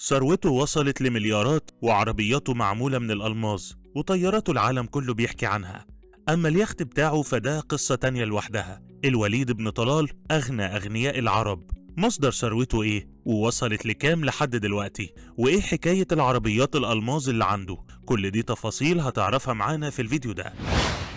ثروته وصلت لمليارات وعربياته معمولة من الألماظ وطياراته العالم كله بيحكي عنها. أما اليخت بتاعه فده قصة تانية لوحدها. الوليد بن طلال أغنى أغنياء العرب. مصدر ثروته إيه؟ ووصلت لكام لحد دلوقتي؟ وإيه حكاية العربيات الألماظ اللي عنده؟ كل دي تفاصيل هتعرفها معانا في الفيديو ده.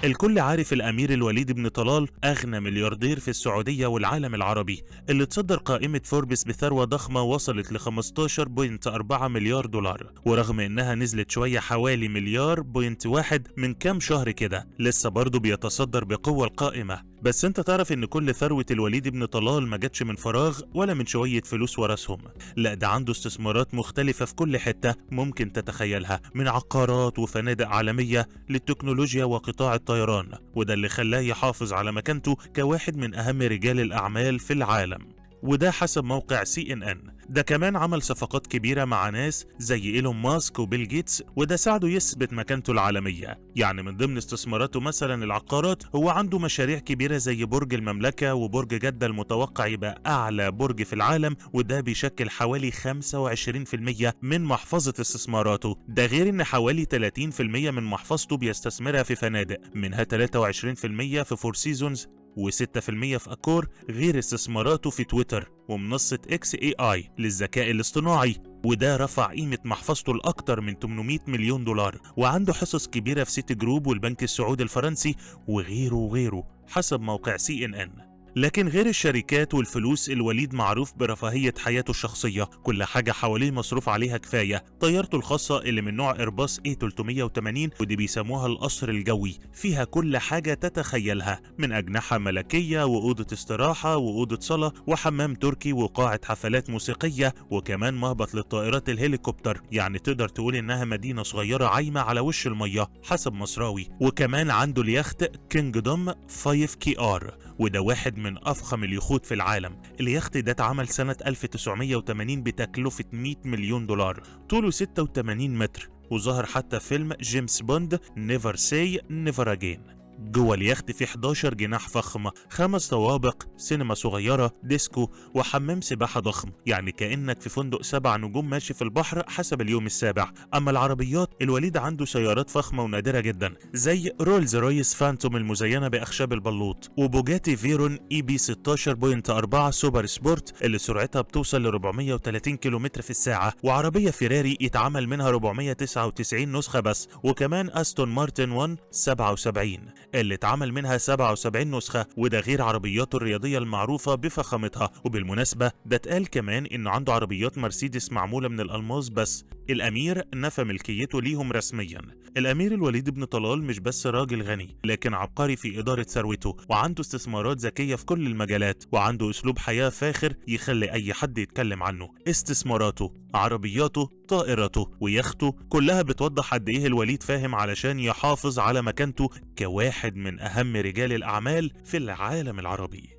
الكل عارف الأمير الوليد بن طلال أغنى ملياردير في السعودية والعالم العربي، اللي تصدر قائمة فوربس بثروة ضخمة وصلت ل 15.4 مليار دولار، ورغم إنها نزلت شوية حوالي مليار بوينت واحد من كام شهر كده، لسه برضه بيتصدر بقوة القائمة. بس انت تعرف ان كل ثروة الوليد بن طلال ما جاتش من فراغ ولا من شوية فلوس ورثهم، لا ده عنده استثمارات مختلفة في كل حتة ممكن تتخيلها، من عقارات وفنادق عالمية للتكنولوجيا وقطاع الطيران، وده اللي خلاه يحافظ على مكانته كواحد من اهم رجال الاعمال في العالم، وده حسب موقع CNN. ده كمان عمل صفقات كبيرة مع ناس زي إيلون ماسك وبيل جيتس، وده ساعده يثبت مكانته العالمية. يعني من ضمن استثماراته مثلا العقارات، هو عنده مشاريع كبيرة زي برج المملكة وبرج جدة المتوقع يبقى أعلى برج في العالم، وده بيشكل حوالي 25% من محفظة استثماراته. ده غير إن حوالي 30% من محفظته بيستثمرها في فنادق، منها 23% في فور سيزونز و6% في أكور، غير استثماراته في تويتر ومنصة XAI للذكاء الاصطناعي، وده رفع قيمة محفظته لأكتر من 800 مليون دولار، وعنده حصص كبيرة في سيتي جروب والبنك السعودي الفرنسي وغيره وغيره حسب موقع CNN. لكن غير الشركات والفلوس، الوليد معروف برفاهية حياته الشخصية، كل حاجة حواليه مصروف عليها كفاية. طيارته الخاصة اللي من نوع إيرباص A380 ودي بيسموها القصر الجوي، فيها كل حاجة تتخيلها، من أجنحة ملكية وأوضة استراحة وأوضة صلاة وحمام تركي وقاعة حفلات موسيقية، وكمان مهبط للطائرات الهليكوبتر، يعني تقدر تقول إنها مدينة صغيرة عايمة على وش المية حسب مصراوي. وكمان عنده اليخت كينجدوم 5KR، وده واحد من أفخم اليخوت في العالم. اليخت ده اتعمل سنة 1980 بتكلفة 100 مليون دولار، طوله 86 متر، وظهر حتى فيلم جيمس بوند نيفر ساي نيفر أجين. جوه اليخت في 11 جناح فخم، 5 طوابق، سينما صغيرة، ديسكو، وحمام سباحة ضخم، يعني كأنك في فندق 7 نجوم ماشي في البحر حسب اليوم السابع. أما العربيات، الوليد عنده سيارات فخمة ونادرة جدا زي رولز رويس فانتوم المزينة بأخشاب البلوط، وبوجاتي فيرون EB 16.4 سوبر سبورت اللي سرعتها بتوصل ل 430 كيلومتر في الساعة، وعربية فيراري يتعمل منها 499 نسخة بس، وكمان أستون مارتن 1 77 اللي اتعمل منها 77 نسخة، وده غير عربياته الرياضية المعروفة بفخامتها. وبالمناسبة ده اتقال كمان انه عنده عربيات مرسيدس معمولة من الألماس، بس الأمير نفى ملكيته ليهم رسميا. الأمير الوليد بن طلال مش بس راجل غني، لكن عبقري في إدارة ثروته، وعنده استثمارات ذكية في كل المجالات، وعنده أسلوب حياة فاخر يخلي أي حد يتكلم عنه. استثماراته، عربياته، طائرته ويخته، كلها بتوضح قد ايه الوليد فاهم علشان يحافظ على مكانته كواحد من أهم رجال الأعمال في العالم العربي.